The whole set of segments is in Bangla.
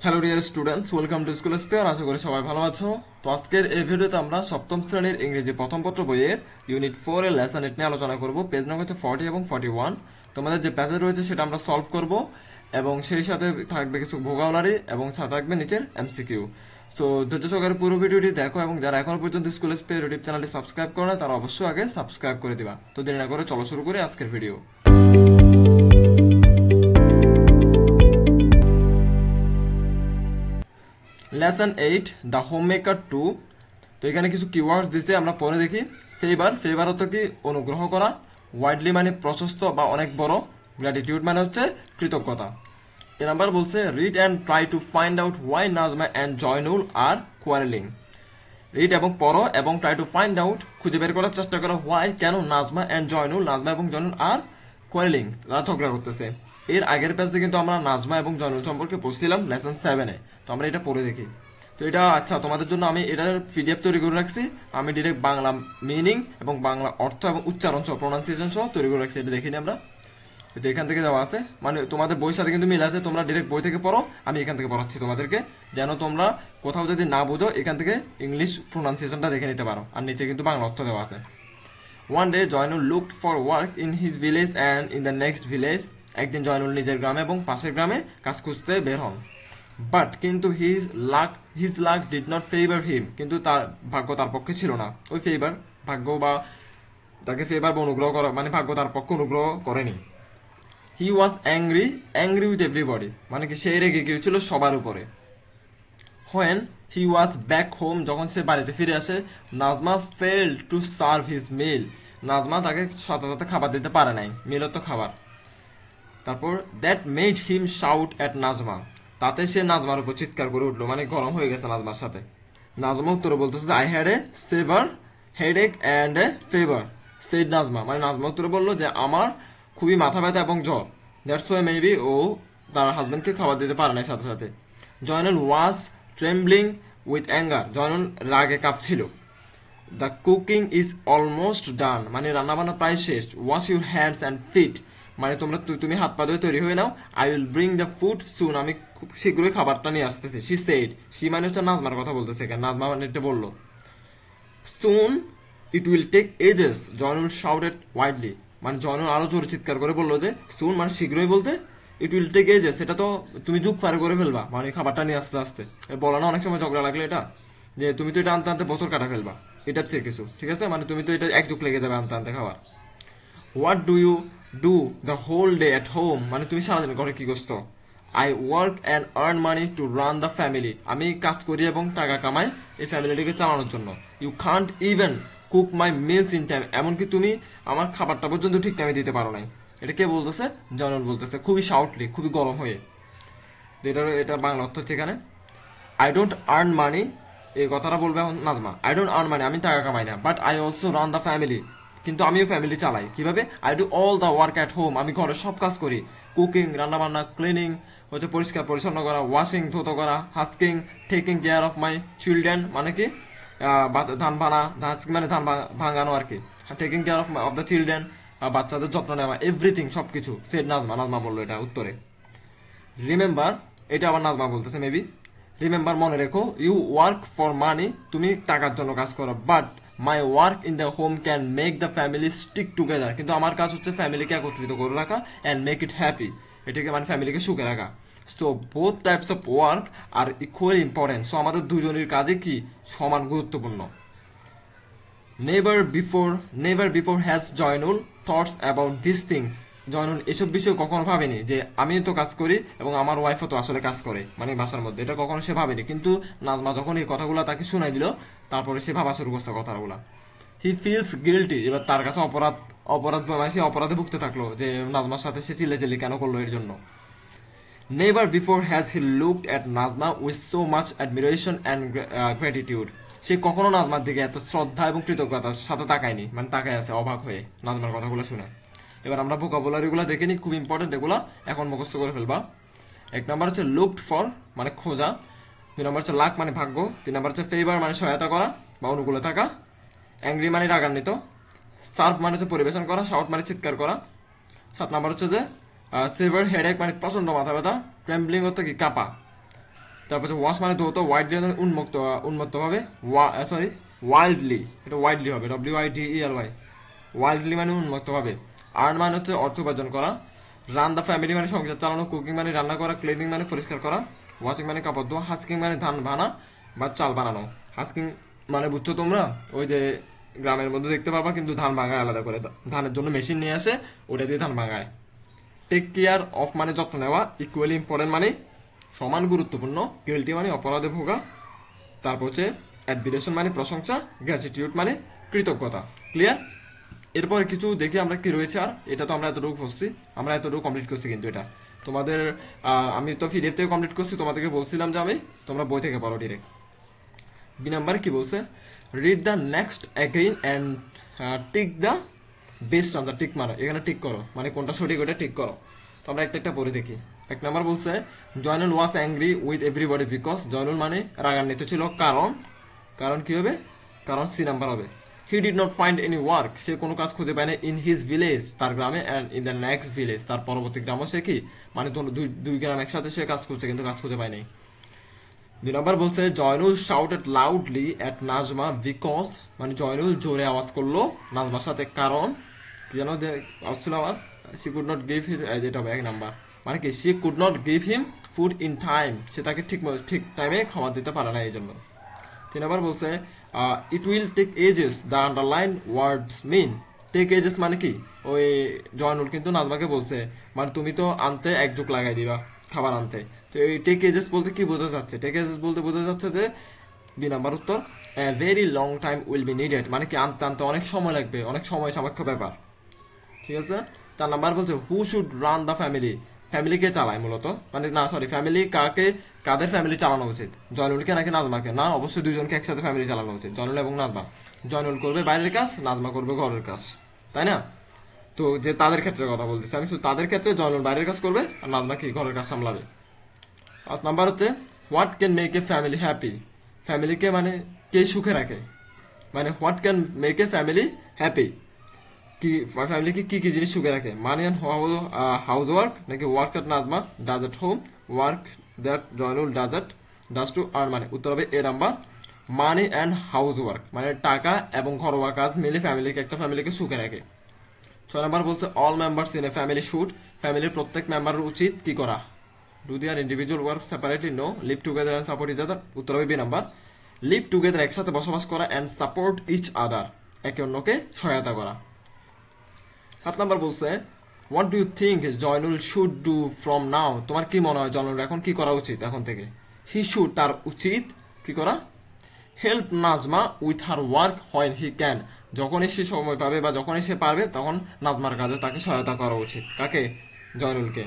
Hello dear students, welcome to school spare. আশা করি সবাই ভালো আছো। তো আজকের এই ভিডিওতে আমরা সপ্তম শ্রেণীর ইংরেজি প্রথম পত্র বইয়ের ইউনিট 4 এর লেসন 8 নিয়ে আলোচনা করব। পেজ নম্বর হচ্ছে 40 এবং 41। তোমাদের যে প্যাসেজ রয়েছে সেটা আমরা সলভ করব এবং সেই সাথে থাকবে কিছু ভোকাবুলারি এবং সাথে থাকবে নিচের এমসিকিউ। সো ধৈর্য সহকারে পুরো ভিডিওটি দেখো এবং যারা এখনো পর্যন্ত স্কুল স্পেয়ার ইউটিউব চ্যানেলটি সাবস্ক্রাইব করে না তারা অবশ্যই আগে সাবস্ক্রাইব করে দিবা। তো দেরি না করে চলো শুরু করি আজকের video. Lesson 8 the home maker 2। তো এখানে কিছু কিওয়ার্ডস দিচ্ছে, আমরা পরে দেখি। ফেভার অর্থ কি? অনুগ্রহ করা। ওয়াইডলি মানে প্রশস্ত বা অনেক বড়। গ্র্যাটিটিউড মানে হচ্ছে কৃতজ্ঞতা। এ নাম্বার বলছে read and try to find out why Najma and Joynul are quarrelling. Read এবং পড়ো এবং ট্রাই টু ফাইন্ড আউট খুঁজে বের করার চেষ্টা করো হোয়াই কেন নাজমা এবং জয়নুল আর কোয়ারেলিং তারা ঝগড়া করতেছে। এর আগের পেজে কিন্তু আমরা নাজমা এবং জয়নুল সম্পর্কে পড়ছিলাম লেসন 7-এ। তো আমরা এটা পড়ে দেখি। তো এটা আচ্ছা, তোমাদের জন্য আমি এটার পিডিএফ তৈরি করে রাখছি। আমি ডিরেক্ট বাংলা মিনিং এবং বাংলা অর্থ এবং উচ্চারণ সহ প্রোনাউন্সিয়েশন সহ তৈরি করে রাখছি। এটা দেখিনি আমরা। তো এখান থেকে দেওয়া আছে, মানে তোমাদের বইয়ের সাথে কিন্তু মিল আছে। তোমরা ডিরেক্ট বই থেকে পড়ো, আমি এখান থেকে পড়াচ্ছি তোমাদেরকে, যেন তোমরা কোথাও যদি না বুঝো এখান থেকে ইংলিশ প্রোনাউন্সিয়েশনটা দেখে নিতে পারো। আর নিচে কিন্তু বাংলা অর্থ দেওয়া আছে। One day Joynul looked for work in his village and in the next village. একদিন জয়নুল নিজের গ্রামে এবং পাশের গ্রামে কাজ খুঁজতে বের হন। বাট কিন্তু his luck did not favour him. কিন্তু তার ভাগ্য তার পক্ষে ছিল না। ওই ফেভার ভাগ্য বা তাকে ফেভার বা অনুগ্রহ করা, মানে ভাগ্য তার পক্ষে অনুগ্রহ করেনি। He was angry with everybody, মানে কি সে রেগে গিয়েছিল সবার উপরে। When he was back home, যখন সে বাড়িতে ফিরে আসে, Najma fail to serve his meal. Najma তাকে সাথে সাথে খাবার দিতে পারে নাই, মিল তো খাবার। তারপর that made him shout at Najma, তাতে সে নাজমার উপর চিৎকার করে উঠলো, মানে গরম হয়ে গেছে নাজমার সাথে। নাজমা উত্তরে বলতেছে I had a severe headache and a fever said Najma, মানে নাজমা উত্তরে বললো যে আমার খুবই মাথা ব্যথা এবং জ্বর। দ্যাটস ওয়াই মেবি ও তার হাজব্যান্ডকে খাবার দিতে পারে নাই সাথে সাথে। Zainul was trembling with anger, Zainul রাগে কাঁপছিল। The cooking is almost done, মানে রান্নাবান্না প্রায় শেষ। Wash your hands and feet, মানে তুমি হাত পা ধুয়ে তৈরি হয়ে নাও। I will bring the food soon, আমি খুব শীঘ্রই খাবারটা নিয়ে আসতেছি। শি সেড, শি মানে হচ্ছে নাজমার কথা বলতেছে এখানে, নাজমা মানে এটা বললো। Soon it will take ages, Zainul shouted wildly, মানে জয়নুল আরো জোরে চিৎকার করে বললো যে সুন মানে শীঘ্রই বলতে ইট উইল টেক এজেস, এটা তো তুমি যুগ পার করে ফেলবা, মানে খাবারটা নিয়ে আস্তে আস্তে। বলা না অনেক সময় ঝগড়া লাগলে এটা, যে তুমি তো এটা আনতে আনতে বছর কাটা ফেলবা, এটা হচ্ছে কিছু, ঠিক আছে, মানে তুমি তো এটা এক যুগ লেগে যাবে আনতে আনতে খাবার। What do you do the whole day at home, মানে তুমি সারাদিন ঘরে কি করছো। I work and earn money to run the family, আমি কাজ করি এবং টাকা কামাই এই ফ্যামিলিটিকে চালানোর জন্য। You can't even cook my meals in time, এমনকি তুমি আমার খাবারটা পর্যন্ত ঠিক টাইমে দিতে পারো নাই। এটা কে বলতেছে? জয়নুল বলতেছে, খুবই শাউটলি, খুবই গরম হয়ে। তো এটা বাংলা অর্থ হচ্ছে এখানে আই ডোন্ট আর্ন মানি, এই কথাটা বলবে এখন Najma. I don't earn money, আমি টাকা কামাই না, but I also run the family, কিন্তু আমিও ফ্যামিলি চালাই। কিভাবে? I do all the work at home, আমি ঘরে সব কাজ করি। কুকিং রান্নাবান্না, ক্লিনিং হচ্ছে পরিষ্কার পরিচ্ছন্ন করা, ওয়াশিং ধুতো করা, husking taking care of my children, মানে কি ধান ভাঙা, মানে ধান ভাঙানো আর কি। Taking care of the children, বাচ্চাদের যত্ন নেওয়া, এভরিথিং সবকিছু। সেড নাজমা বললো এটা উত্তরে। রিমেম্বার, এটা আবার নাজমা বলতেছে মেবি। রিমেম্বার মনে রেখো, ইউ ওয়ার্ক ফর মানি, তুমি টাকার জন্য কাজ করো, but my work in the home can make the family stick together, কিন্তু আমার কাজ হচ্ছে ফ্যামিলিকে একত্রিত করে রাখা অ্যান্ড মেক ইট হ্যাপি, এটাকে মানে ফ্যামিলিকে সুখে রাখা। So both types of work are equally important, so আমাদের দুজনের কাজে কি সমান গুরুত্বপূর্ণ। Never before has Zainul thoughts about this things, Zainul এসব বিষয় কখনো ভাবেনি, যে আমি তো কাজ করি এবং আমার ওয়াইফও তো আসলে কাজ করে, মানে বাসার মধ্যে, এটা কখনো সে ভাবেনি। কিন্তু নাজমা যখন এই কথাগুলো তাকে শুনাই দিল, তারপরে সে ভাবা শুরু করছে কথাগুলো। হি ফিলস গিল্টি, এবার তার কাছে মানে সে অপরাধে ভুগতে থাকলো, যে নাজমার সাথে সে চিল্লাচিল্লি কেন করলো এর জন্য। Never before has he looked at Nazma with so much admiration and gratitude, সে কখনো নাজমার দিকে এত শ্রদ্ধা এবং কৃতজ্ঞতার সাথে তাকায়নি, মানে তাকায় আছে অবাক হয়ে নাজমার কথাগুলো শুনে। এবার আমরা ভোকাবুলারিগুলো দেখে নিই, খুব ইম্পর্টেন্ট এগুলো, এখন মুখস্থ করে ফেলবা। এক নম্বর হচ্ছে লুকড ফর, মানে খোঁজা। দুই নম্বর হচ্ছে লাক, মানে ভাগ্য। তিন নম্বর হচ্ছে ফেভার, মানে সহায়তা করা বা অনুকূলে থাকা। অ্যাংরি, মানে রাগান্বিত। সার্ভ, মানে হচ্ছে পরিবেশন করা। শাউট, মানে চিৎকার করা। সাত নম্বর হচ্ছে যে সেভার হেডেক, মানে প্রচন্ড মাথা ব্যথা। ট্রেম্বলিং অর্থ কি কাঁপা। তারপর হচ্ছে ওয়াশ মানে ধৌত, ওয়াইডলি উন্মুক্তভাবে, সরি ওয়াইল্ডলি, এটা ওয়াইডলি হবে, WIDELY, ওয়াইল্ডলি মানে উন্মুক্তভাবে। আর্ন মানে হচ্ছে অর্থ উপার্জন করা। রান দ্য ফ্যামিলি মানে সংসার চালানো। কুকিং মানে রান্না করা। ক্লিনিং মানে পরিষ্কার করা। ওয়াশিং মানে কাপড় ধোয়া। হাস্কিং মানে ধান ভানা বা চাল বানানো। হাস্কিং মানে বুঝছো তোমরা, ওই যে গ্রামের মধ্যে দেখতে পারবা কিন্তু ধান ভাঙায় আলাদা করে, ধানের জন্য মেশিন নিয়ে আসে, ওটা দিয়ে ধান ভাঙায়। টেক কেয়ার অফ মানে যত্ন নেওয়া। ইকুয়ালি ইম্পর্টেন্ট মানে সমান গুরুত্বপূর্ণ। গিল্টি মানে অপরাধে ভোগা। তারপর হচ্ছে অ্যাডমিরেশন মানে প্রশংসা। গ্র্যাটিটিউড মানে কৃতজ্ঞতা। ক্লিয়ার? এরপরে কিছু দেখি আমরা কি রয়েছে। আর এটা তো আমরা এতটুকু পড়ছি, আমরা এতটুকু কমপ্লিট করছি, কিন্তু এটা তোমাদের আমি তো PDF থেকে কমপ্লিট করছি, তোমাদেরকে বলছিলাম যে আমি তোমরা বই থেকে পড়ো ডিরেক্ট। বি নাম্বার কি বলছে, read the next again and tick the best answer. Tick মারো, এখানে টিক করো, মানে কোনটা সঠিক ওটা টিক করো। তো আমরা একটা একটা পড়ে দেখি। এক নাম্বার বলছে Zainul was angry with everybody because, Zainul মানে রাগান্বিত ছিল কারণ, কারণ কি হবে, কারণ সি নাম্বার হবে। He did not find any work, সে কোনো কাজ খুঁজে পায়নি। ইন হিজ ভিলেজ, তার গ্রামে। And in the next village, তার পরবর্তী গ্রামও সে কি, মানে দুই গ্রাম একসাথে সে কাজ করছে কিন্তু কাজ খুঁজে পায়নি। 2 নম্বর বলছে Zainul shouted loudly at Najma because, মানে জয়নুল জোরে আওয়াজ করলো নাজমার সাথে কারণ কি যেন আওয়াজ ছিল, আওয়াজ she could not give him, যেটা হবে 1 নাম্বার, মানে কি she could not give him food in time, সে তাকে ঠিক টাইমে খাবার দিতে পারে না এই জন্য। 3 নম্বর বলছে it will take ages the underline words mean. Take ages মানে কি, ওই জয়নুল কিন্তু নাজমাকে বলছে মানে তুমি তো আনতে 1 যুগ লাগাই দিবা খাবার আনতে। তো এই টেক এজেস বলতে কি বোঝা যাচ্ছে, টেক এজেস বলতে বোঝা যাচ্ছে যে বি নাম্বার উত্তর very long time will be needed, মানে কি আনতে আনতে অনেক সময় লাগবে, অনেক সময় সাপেক্ষ ব্যাপার। ঠিক আছে। 4 নাম্বার বলছে হু শুড রান দ্য ফ্যামিলি, ফ্যামিলিকে চালায় মূলত, মানে না সরি ফ্যামিলি কাদের ফ্যামিলি চালানো উচিত, জয়নুলকে নাকি নাজমাকে? না, অবশ্যই দুজনকে একসাথে ফ্যামিলি চালানো উচিত, জয়নুল এবং নাজমা। জয়নুল করবে বাইরের কাজ, নাজমা করবে ঘরের কাজ, তাই না? তো যে তাদের ক্ষেত্রে কথা বলতেছি আমি, শুধু তাদের ক্ষেত্রে জয়নুল বাইরের কাজ করবে আর নাজমা কি ঘরের কাজ সামলাবে। 5 নাম্বার হচ্ছে what can make a family happy, ফ্যামিলিকে মানে কে সুখে রাখে, মানে what can make a family happy, কি ফ্যামিলিকে কি কি জিনিস সুখে রাখে? মানি অ্যান্ড হাউস ওয়ার্ক, নাকি work that Nazma does at home, work that Zainul does to earn money. উত্তর হবে A number, money and house work, মানে টাকা এবং ঘরোয়া কাজ মিলে ফ্যামিলিকে, একটা ফ্যামিলিকে সুখে রাখে। 6 নাম্বার বলছে all members in a family should, ফ্যামিলির প্রত্যেক মেম্বারের উচিত কি করা? Do their individual work separately, no. Live together and support each other, উত্তর হবে বি নাম্বার, লিভ টুগেদার একসাথে বসবাস করা, অ্যান্ড সাপোর্ট ইচ আদার একে অন্যকে সহায়তা করা। 7 নাম্বার বলছে what do you think Zainul should do from now, তোমার কি মনে হয় জয়নুল এখন কি করা উচিত এখন থেকে? হি শুড, তার উচিত কি করা? Help Najma with her work when he can, যখনই সে সময় পাবে বা যখনই সে পারবে তখন নাজমার কাজে তাকে সহায়তা করা উচিত। কাকে? জয়নুলকে।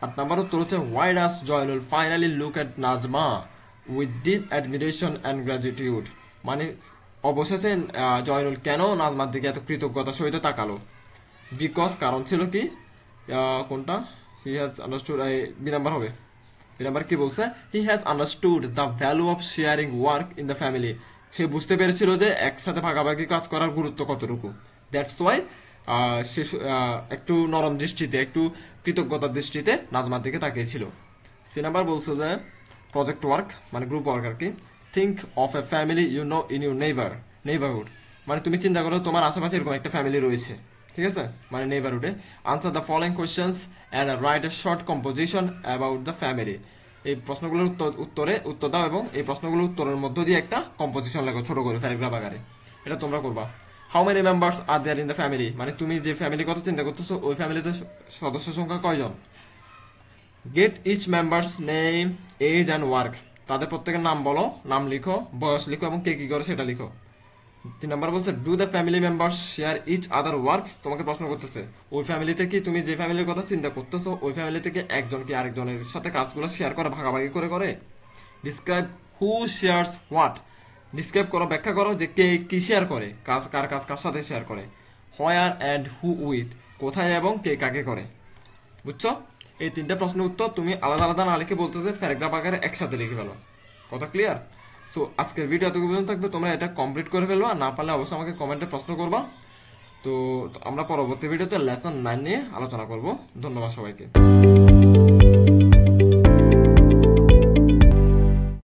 8 নাম্বার উত্তর হচ্ছে why does Zainul finally look at Najma with deep admiration and gratitude, মানে অবশেষে জয়নুল কেন নাজমার দিকে এত কৃতজ্ঞতার সহিত তাকালো? বিকজ, কারণ ছিল কি, কোনটা? He has understood, B number হবে। বি নাম্বার কি বলছে? He has understood the value of sharing work in the family, সে বুঝতে পেরেছিল যে একসাথে ভাগাভাগি কাজ করার গুরুত্ব কতটুকু। দ্যাটস ওয়াই সে একটু নরম দৃষ্টিতে, একটু কৃতজ্ঞতার দৃষ্টিতে নাজমার দিকে তাকিয়েছিল। সি নাম্বার বলছে যে প্রজেক্ট ওয়ার্ক মানে গ্রুপ ওয়ার্ক আর কি। Think of a family you know in your neighbourhood, মানে তুমি চিন্তা করো তোমার আশেপাশে এরকম একটা ফ্যামিলি রয়েছে, ঠিক আছে, মানে নেইবারহুডে। Answer the following questions and write a short composition about the family, এই প্রশ্নগুলোর উত্তর দাও এবং এই প্রশ্নগুলোর উত্তরের মধ্য দিয়ে একটা কম্পোজিশন লেখো ছোট করে প্যারাগ্রাফ আকারে, এটা তোমরা করবা। How many members are there in the family, মানে তুমি যে ফ্যামিলির কথা চিন্তা করতেছো ওই ফ্যামিলিতে সদস্য সংখ্যা কয়জন? Get each members name, age and work, তাদের প্রত্যেকের নাম বলো, নাম লিখো, বয়স লিখো এবং কে কি করে সেটা লিখো। 3 নাম্বার বলছে do the family members share each other works, তোমাকে প্রশ্ন করতেছে ওই ফ্যামিলিতে কি, তুমি যে ফ্যামিলির কথা চিন্তা করতেছো ওই ফ্যামিলি থেকে একজন কি আরেকজনের সাথে কাজগুলো শেয়ার করে, ভাগাভাগি করে? Describe who shares what, describe করো, ব্যাখ্যা করো যে কে কি শেয়ার করে, কাজ কার সাথে শেয়ার করে। হোয়ার অ্যান্ড হু উইথ, কোথায় এবং কে কাকে করে। বুঝছো? এই 3টা প্রশ্নের উত্তর তুমি আলাদা আলাদা না লিখে বলতেছে প্যারাগ্রাফ আকারে একসাথে লিখে ফেলো। কথা ক্লিয়ার? সো আজকের ভিডিও এতটুকু পর্যন্ত থাকবে, তোমরা এটা কমপ্লিট করে ফেলবা, না পারলে অবশ্যই আমাকে কমেন্টে প্রশ্ন করবা। তো আমরা পরবর্তী ভিডিওতে লেসন 9 নিয়ে আলোচনা করব। ধন্যবাদ সবাইকে।